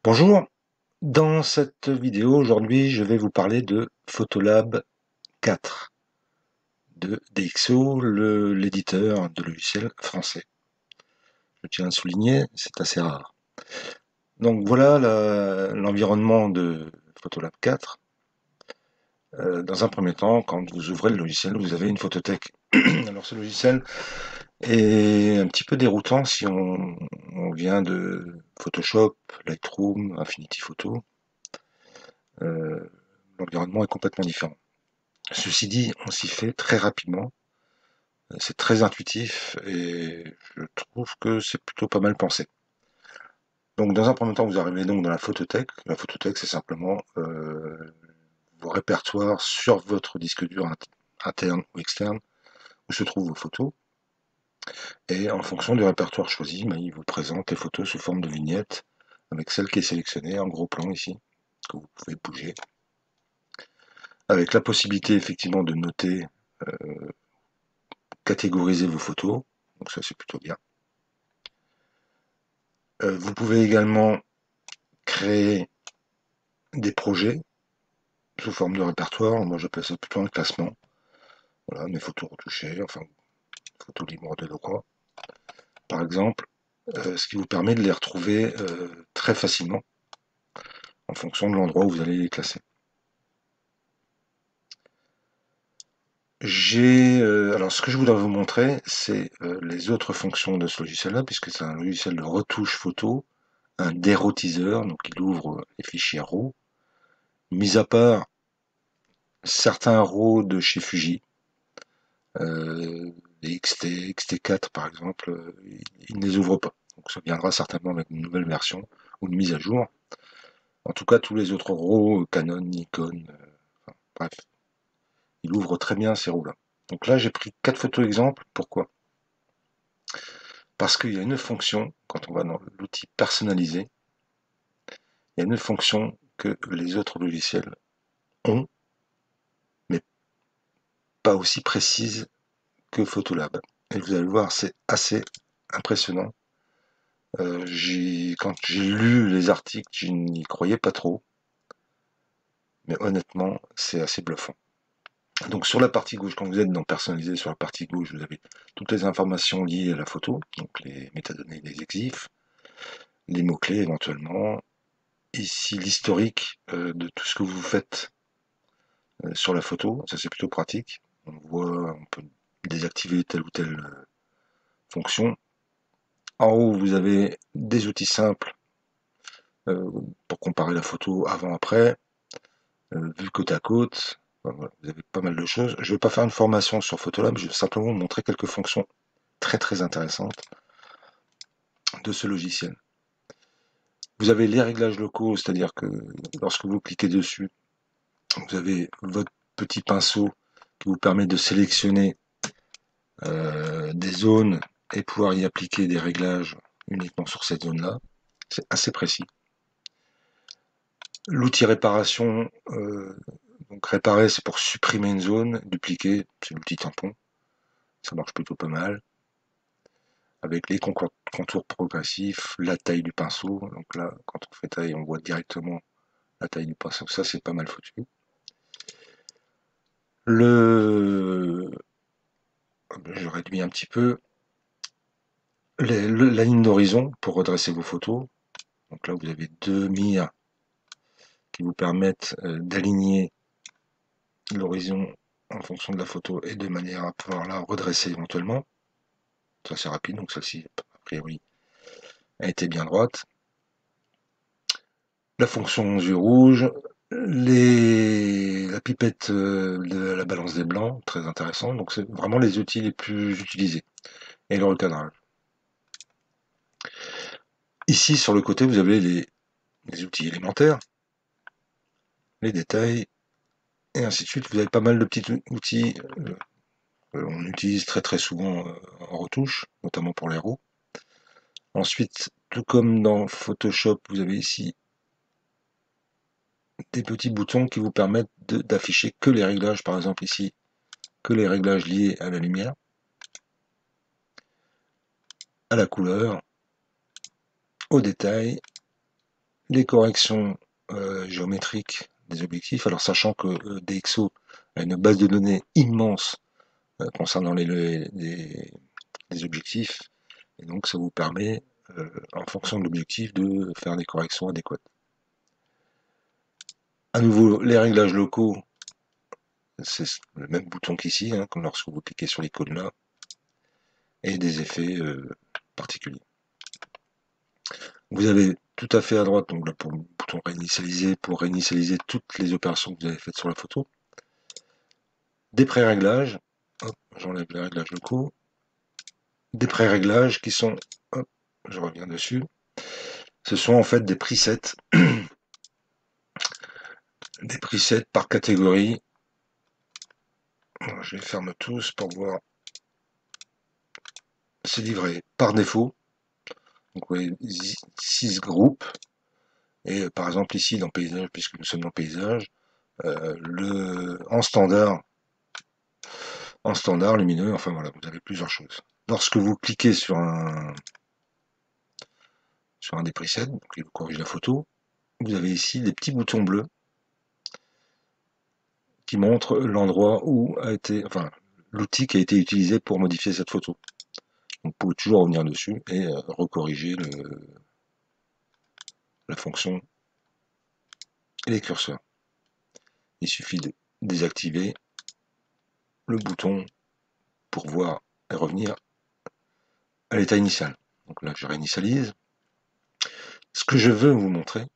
Bonjour, dans cette vidéo aujourd'hui je vais vous parler de Photolab 4 de DxO, l'éditeur de logiciels français. Je tiens à le souligner, c'est assez rare. Donc voilà l'environnement de Photolab 4. Dans un premier temps, quand vous ouvrez le logiciel, vous avez une photothèque. Alors ce logiciel est un petit peu déroutant si on vient de Photoshop, Lightroom, Affinity Photo. L'environnement est complètement différent. Ceci dit, on s'y fait très rapidement, c'est très intuitif et je trouve que c'est plutôt pas mal pensé. Donc dans un premier temps, vous arrivez donc dans la photothèque. La photothèque, c'est simplement vos répertoires sur votre disque dur interne ou externe où se trouvent vos photos. Et en fonction du répertoire choisi, il vous présente les photos sous forme de vignettes avec celle qui est sélectionnée en gros plan ici, que vous pouvez bouger. Avec la possibilité effectivement de noter, catégoriser vos photos, donc ça c'est plutôt bien. Vous pouvez également créer des projets sous forme de répertoire. Moi j'appelle ça plutôt un classement. Voilà, mes photos retouchées, enfin photos libres de droit, par exemple, ce qui vous permet de les retrouver très facilement en fonction de l'endroit où vous allez les classer. Alors ce que je voudrais vous montrer, c'est les autres fonctions de ce logiciel-là, puisque c'est un logiciel de retouche photo, un dérotiseur, donc il ouvre les fichiers RAW, mis à part certains RAW de chez Fuji, les XT, XT4 par exemple, il ne les ouvre pas. Donc ça viendra certainement avec une nouvelle version ou une mise à jour. En tout cas, tous les autres RAW, Canon, Nikon, enfin, bref, il ouvre très bien ces RAW-là. Donc là, j'ai pris 4 photos exemples. Pourquoi? Parce qu'il y a une fonction, quand on va dans l'outil personnalisé, il y a une fonction que les autres logiciels ont, mais pas aussi précise que Photolab. Et vous allez voir, c'est assez impressionnant. Quand j'ai lu les articles, je n'y croyais pas trop, mais honnêtement, c'est assez bluffant. Donc sur la partie gauche, quand vous êtes dans personnaliser, sur la partie gauche, vous avez toutes les informations liées à la photo, donc les métadonnées, les exifs, les mots-clés éventuellement. Ici, l'historique de tout ce que vous faites sur la photo, ça c'est plutôt pratique. On peut désactiver telle ou telle fonction. En haut, vous avez des outils simples pour comparer la photo avant-après, vue côte à côte. Enfin, voilà, vous avez pas mal de choses. Je ne vais pas faire une formation sur Photolab, je vais simplement vous montrer quelques fonctions très très intéressantes de ce logiciel. Vous avez les réglages locaux, c'est-à-dire que lorsque vous cliquez dessus, vous avez votre petit pinceau qui vous permet de sélectionner des zones et pouvoir y appliquer des réglages uniquement sur cette zone-là. C'est assez précis. L'outil réparation, donc réparer c'est pour supprimer une zone, dupliquer c'est l'outil tampon, ça marche plutôt pas mal. Avec les contours progressifs, la taille du pinceau, donc là quand on fait taille on voit directement la taille du pinceau, ça c'est pas mal foutu. Je réduis un petit peu la ligne d'horizon pour redresser vos photos. Donc là vous avez deux mires qui vous permettent d'aligner l'horizon en fonction de la photo et de manière à pouvoir la redresser éventuellement. Ça c'est rapide, donc celle-ci a priori a été bien droite. La fonction yeux rouges, la pipette de la balance des blancs, très intéressant, donc c'est vraiment les outils les plus utilisés. Et le recadrage. Ici sur le côté vous avez les outils élémentaires, les détails, et ainsi de suite. Vous avez pas mal de petits outils on utilise très très souvent en retouche, notamment pour les roues. Ensuite, tout comme dans Photoshop, vous avez ici des petits boutons qui vous permettent d'afficher que les réglages, par exemple ici, que les réglages liés à la lumière, à la couleur, au détail, les corrections géométriques des objectifs. Alors sachant que DxO a une base de données immense concernant les objectifs, et donc ça vous permet, en fonction de l'objectif, de faire des corrections adéquates. À nouveau, les réglages locaux, c'est le même bouton qu'ici, hein, comme lorsque vous cliquez sur l'icône là, et des effets particuliers. Vous avez tout à fait à droite, donc là pour le bouton réinitialiser, pour réinitialiser toutes les opérations que vous avez faites sur la photo. Des pré-réglages, hop, j'enlève les réglages locaux. Des pré-réglages qui sont, hop, je reviens dessus. Ce sont en fait des presets par catégorie. Je les ferme tous pour voir. C'est livré par défaut. Donc vous voyez 6 groupes. Et par exemple ici dans paysage, puisque nous sommes dans paysage, en standard lumineux, enfin voilà, vous avez plusieurs choses. Lorsque vous cliquez sur un des presets, donc il vous corrige la photo, vous avez ici des petits boutons bleus qui montrent l'endroit où a été, enfin, l'outil qui a été utilisé pour modifier cette photo. Donc, vous pouvez toujours revenir dessus et recorriger la fonction et les curseurs. Il suffit de désactiver le bouton pour voir et revenir à l'état initial. Donc là, je réinitialise. Ce que je veux vous montrer,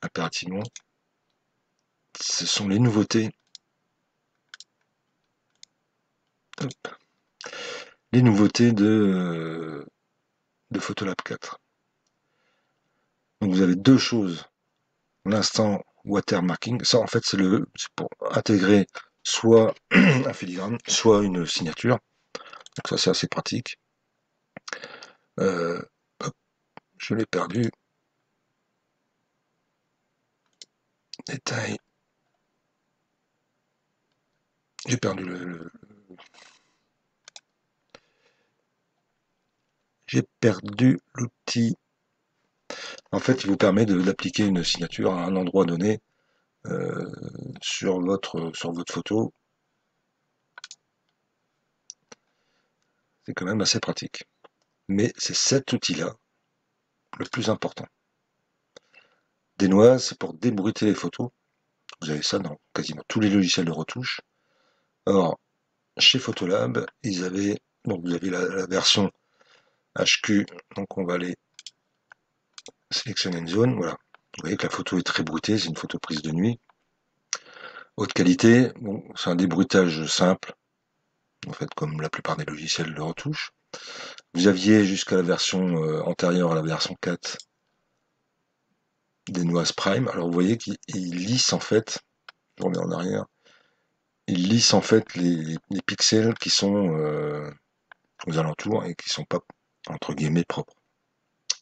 impérativement, ce sont les nouveautés. Hop, les nouveautés de Photolab 4. Donc vous avez deux choses. L'instant watermarking, ça en fait c'est pour intégrer soit un filigrane, soit une signature. Donc ça c'est assez pratique. Hop, je l'ai perdu. Détail. J'ai perdu j'ai perdu l'outil. En fait, il vous permet d'appliquer une signature à un endroit donné sur votre photo. C'est quand même assez pratique. Mais c'est cet outil-là le plus important. Denoise, c'est pour débruiter les photos. Vous avez ça dans quasiment tous les logiciels de retouche. Or, chez Photolab, donc vous avez la version HQ, donc on va aller sélectionner une zone, voilà. Vous voyez que la photo est très bruitée, c'est une photo prise de nuit. Haute qualité, bon, c'est un débruitage simple, en fait, comme la plupart des logiciels de retouche. Vous aviez jusqu'à la version antérieure à la version 4 Denoise Prime. Alors vous voyez qu'il lisse en fait, je remets en arrière, il lisse en fait les pixels qui sont aux alentours et qui sont pas entre guillemets propres.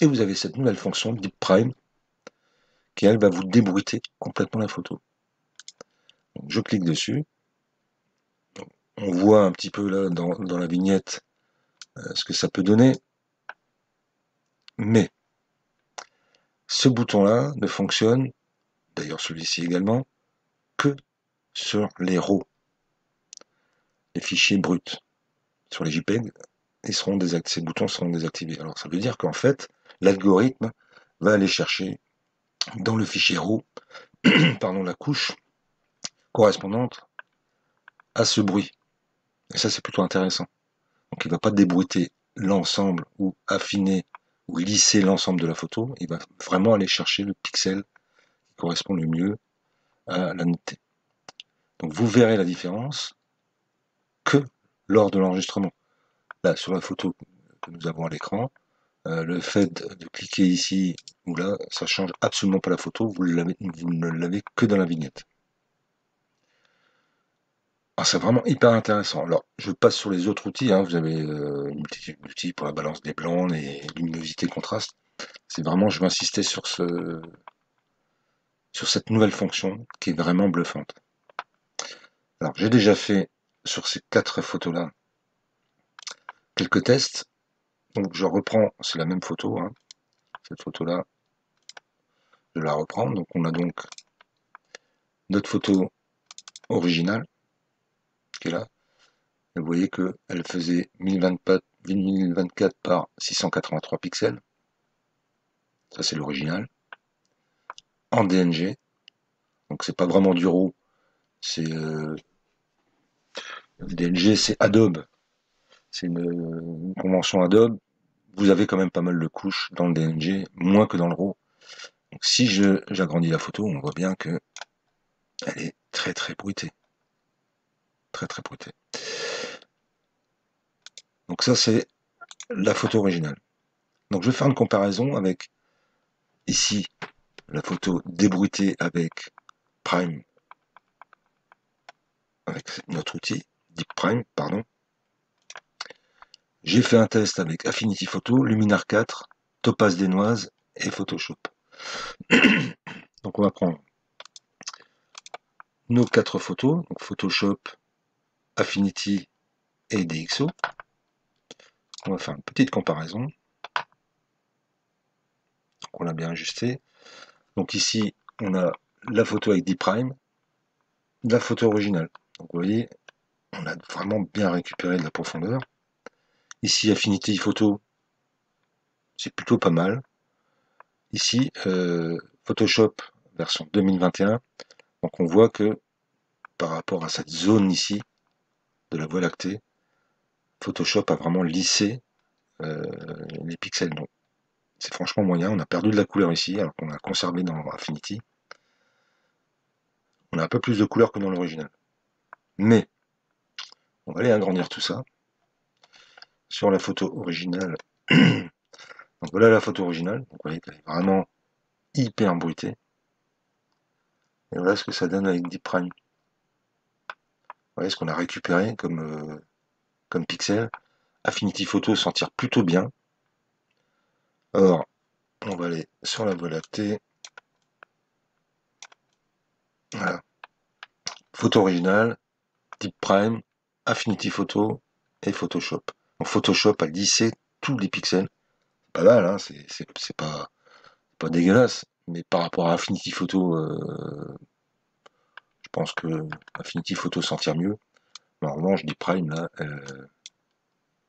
Et vous avez cette nouvelle fonction Deep Prime qui elle va vous débruiter complètement la photo. Donc, je clique dessus. Donc, on voit un petit peu là dans la vignette ce que ça peut donner. Mais ce bouton-là ne fonctionne, d'ailleurs celui-ci également, que sur les RAW, les fichiers bruts. Sur les JPEG, ces boutons seront désactivés. Alors ça veut dire qu'en fait, l'algorithme va aller chercher dans le fichier RAW pardon, la couche correspondante à ce bruit. Et ça, c'est plutôt intéressant. Donc il ne va pas débruiter l'ensemble ou affiner ou lisser l'ensemble de la photo. Il va vraiment aller chercher le pixel qui correspond le mieux à la netteté. Donc vous verrez la différence que lors de l'enregistrement. Là, sur la photo que nous avons à l'écran, le fait de cliquer ici ou là, ça change absolument pas la photo, vous ne l'avez que dans la vignette. Alors c'est vraiment hyper intéressant. Alors je passe sur les autres outils, hein. Vous avez une multitude d'outils pour la balance des blancs, les luminosité, contraste. C'est vraiment, je vais insister sur cette nouvelle fonction qui est vraiment bluffante. Alors, j'ai déjà fait sur ces 4 photos-là quelques tests. Donc, je reprends, c'est la même photo, hein. Cette photo-là, je la reprends. Donc, on a donc notre photo originale qui est là. Et vous voyez qu'elle faisait 1024 par 683 pixels. Ça, c'est l'original. En DNG. Donc, c'est pas vraiment du RAW. C'est DNG, c'est Adobe. C'est une convention Adobe. Vous avez quand même pas mal de couches dans le DNG, moins que dans le RAW. Donc, si j'agrandis la photo, on voit bien que elle est très très bruitée. Très très bruitée. Donc ça, c'est la photo originale. Donc je vais faire une comparaison avec ici la photo débruitée avec Prime, avec notre outil, Deep Prime, pardon. J'ai fait un test avec Affinity Photo, Luminar 4, Topaz Denoise et Photoshop. Donc on va prendre nos 4 photos, donc Photoshop, Affinity et DxO. On va faire une petite comparaison. Donc on l'a bien ajusté. Donc ici, on a la photo avec Deep Prime, la photo originale. Donc vous voyez, on a vraiment bien récupéré de la profondeur. Ici, Affinity Photo, c'est plutôt pas mal. Ici, Photoshop version 2021. Donc on voit que par rapport à cette zone ici de la Voie lactée, Photoshop a vraiment lissé les pixels. Donc c'est franchement moyen. On a perdu de la couleur ici, alors qu'on a conservé dans Affinity. On a un peu plus de couleur que dans l'original. Mais on va aller agrandir tout ça. Sur la photo originale, donc voilà la photo originale. Donc vous voyez qu'elle est vraiment hyper bruitée. Et voilà ce que ça donne avec Deep Prime. Vous voyez ce qu'on a récupéré comme pixel. Affinity Photo s'en tire plutôt bien. Or, on va aller sur la Voie lactée. Voilà. Photo originale, Deep Prime, Affinity Photo et Photoshop. Donc Photoshop a lissé tous les pixels. Pas mal, hein, c'est pas dégueulasse. Mais par rapport à Affinity Photo, je pense que Affinity Photo s'en tire mieux. Mais en revanche, Deep Prime, là,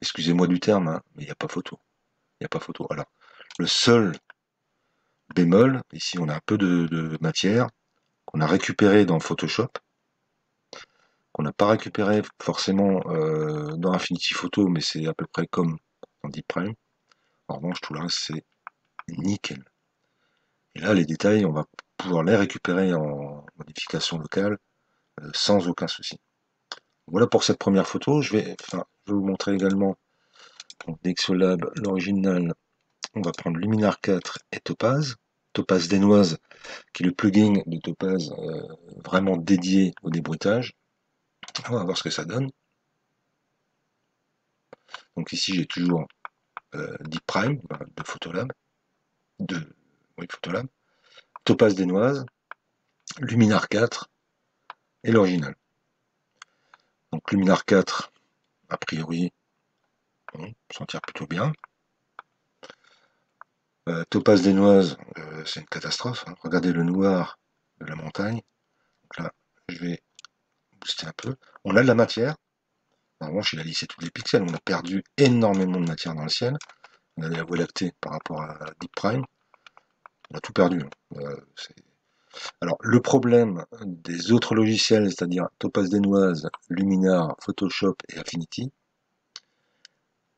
excusez-moi du terme, hein, mais il n'y a pas photo. Il n'y a pas photo. Alors, le seul bémol, ici on a un peu de matière, qu'on a récupéré dans Photoshop, qu'on n'a pas récupéré forcément dans Affinity Photo, mais c'est à peu près comme dans Deep Prime. En revanche, tout le reste, c'est nickel. Et là, les détails, on va pouvoir les récupérer en modification locale sans aucun souci. Voilà pour cette première photo. Je vais vous montrer également DxOLab, l'original. On va prendre Luminar 4 et Topaz. Topaz Denoise, qui est le plugin de Topaz vraiment dédié au débruitage. On va voir ce que ça donne. Donc ici, j'ai toujours Deep Prime de Photolab, Photolab, Topaz Denoise, Luminar 4 et l'original. Donc Luminar 4, a priori, bon, s'en tire plutôt bien. Topaz Denoise, c'est une catastrophe. Hein. Regardez le noir de la montagne. Donc là, je vais booster un peu. On a de la matière. En revanche, il a lissé tous les pixels. On a perdu énormément de matière dans le ciel. Regardez la Voie lactée par rapport à Deep Prime. On a tout perdu. Alors, le problème des autres logiciels, c'est-à-dire Topaz Denoise, Luminar, Photoshop et Affinity,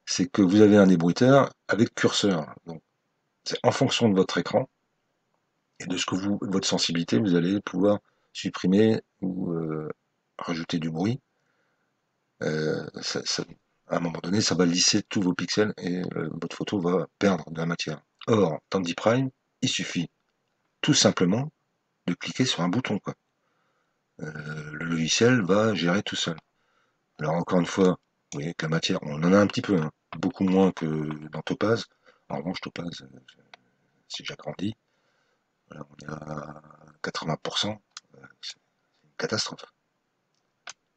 c'est que vous avez un débruiteur avec curseur. Donc, c'est en fonction de votre écran et de votre sensibilité, vous allez pouvoir supprimer ou rajouter du bruit. À un moment donné, ça va lisser tous vos pixels et votre photo va perdre de la matière. Or, dans Deep Prime, il suffit tout simplement de cliquer sur un bouton, quoi. Le logiciel va gérer tout seul. Alors encore une fois, vous voyez que la matière, on en a un petit peu, hein, beaucoup moins que dans Topaz. En revanche, Topaz, si j'agrandis, voilà, on est à 80%, c'est une catastrophe.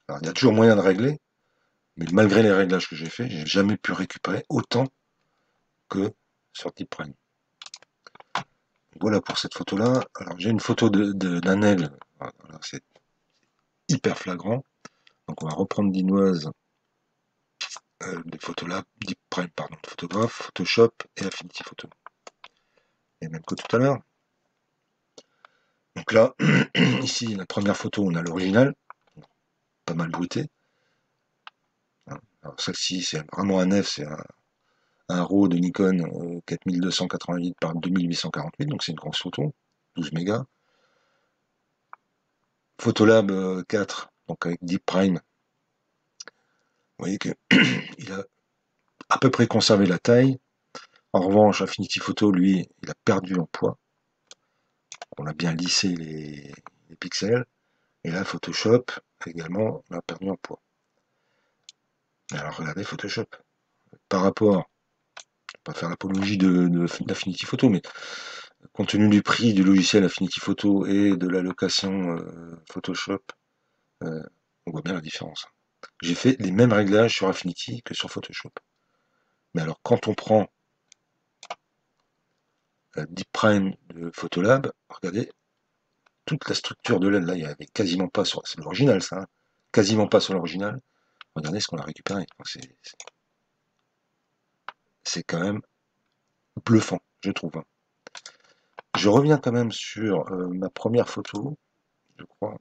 Alors, il y a toujours moyen de régler, mais malgré les réglages que j'ai fait, j'ai jamais pu récupérer autant que sur Deep Prime. Voilà pour cette photo-là. Alors, j'ai une photo d'un aigle. Voilà, c'est hyper flagrant. Donc, on va reprendre Dinoise, des Photolab, Deep Prime, pardon, de photographe, Photoshop et Affinity Photo. Et même que tout à l'heure. Donc là, ici, la première photo, on a l'original, pas mal bruité. Alors celle-ci, c'est vraiment un F, c'est un RAW de Nikon 4288 par 2848, donc c'est une grosse photo, 12 mégas. Photolab 4, donc avec Deep Prime. Vous voyez que il a à peu près conservé la taille. En revanche, Affinity Photo, lui, il a perdu en poids. On a bien lissé les pixels. Et là, Photoshop, également, on a perdu en poids. Alors regardez Photoshop. Par rapport, je ne vais pas faire l'apologie d'Affinity Photo, mais compte tenu du prix du logiciel Affinity Photo et de la location Photoshop, on voit bien la différence. J'ai fait les mêmes réglages sur Affinity que sur Photoshop. Mais alors quand on prend Deep Prime de Photolab, regardez toute la structure de l'aile, là il n'y avait quasiment pas sur, c'est l'original ça, hein, quasiment pas sur l'original. Regardez ce qu'on a récupéré. C'est quand même bluffant, je trouve. Je reviens quand même sur ma première photo, je crois.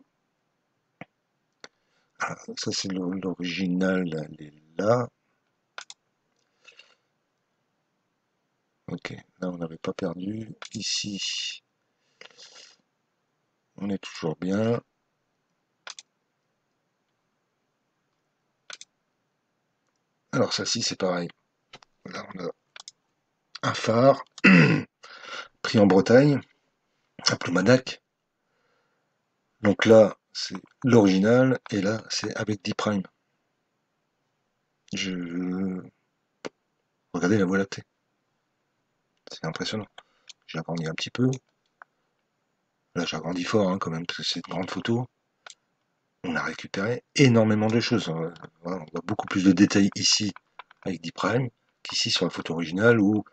Ah, ça c'est l'original, elle est là. Ok, là on n'avait pas perdu. Ici, on est toujours bien. Alors celle-ci c'est pareil. Là on a un phare pris en Bretagne, à Ploumanac. Donc là c'est l'original et là c'est avec Deep Prime. Regardez la Voie lactée. C'est impressionnant. J'ai agrandi un petit peu. Là j'ai agrandi fort hein, quand même parce que c'est une grande photo. On a récupéré énormément de choses. Voilà, on voit beaucoup plus de détails ici avec Deep Prime qu'ici sur la photo originale où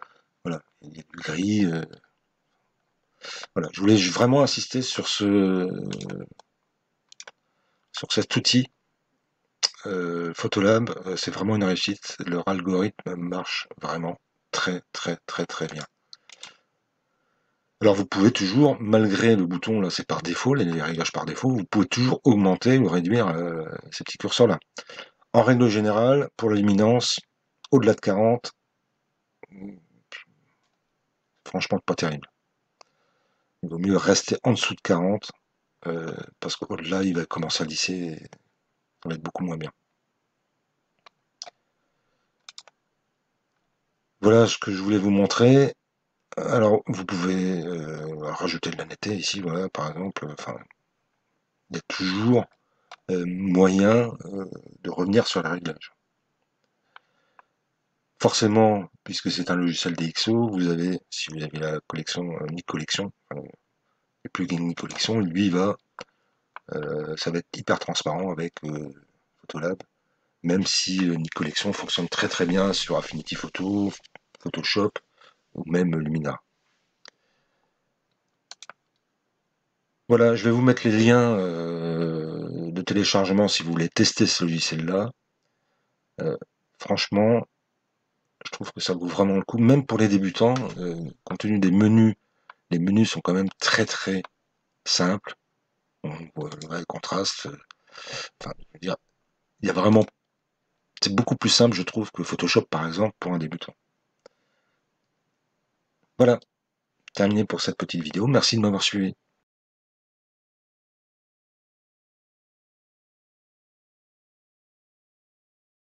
voilà, il y a du gris. Voilà, je voulais vraiment insister sur cet outil Photolab. C'est vraiment une réussite. Leur algorithme marche vraiment très très très très bien. Alors vous pouvez toujours, malgré le bouton là, c'est par défaut, les réglages par défaut, vous pouvez toujours augmenter ou réduire ces petits curseurs là. En règle générale, pour la luminance, au-delà de 40, franchement pas terrible. Il vaut mieux rester en dessous de 40, parce qu'au-delà, il va commencer à lisser, et ça va être beaucoup moins bien. Voilà ce que je voulais vous montrer. Alors, vous pouvez rajouter de la netteté ici, voilà, par exemple. Enfin, il y a toujours moyen de revenir sur les réglages. Forcément, puisque c'est un logiciel DxO, vous avez, si vous avez la collection Nik Collection, les plugins Nik Collection, lui va, ça va être hyper transparent avec Photolab, même si Nik Collection fonctionne très très bien sur Affinity Photo, Photoshop ou même Luminar. Voilà, je vais vous mettre les liens de téléchargement si vous voulez tester ce logiciel-là. Franchement, je trouve que ça vaut vraiment le coup, même pour les débutants, compte tenu des menus. Les menus sont quand même très très simples. On voit le vrai contraste. Enfin, je veux dire, il y a vraiment, c'est beaucoup plus simple, je trouve, que Photoshop par exemple pour un débutant. Voilà, terminé pour cette petite vidéo. Merci de m'avoir suivi.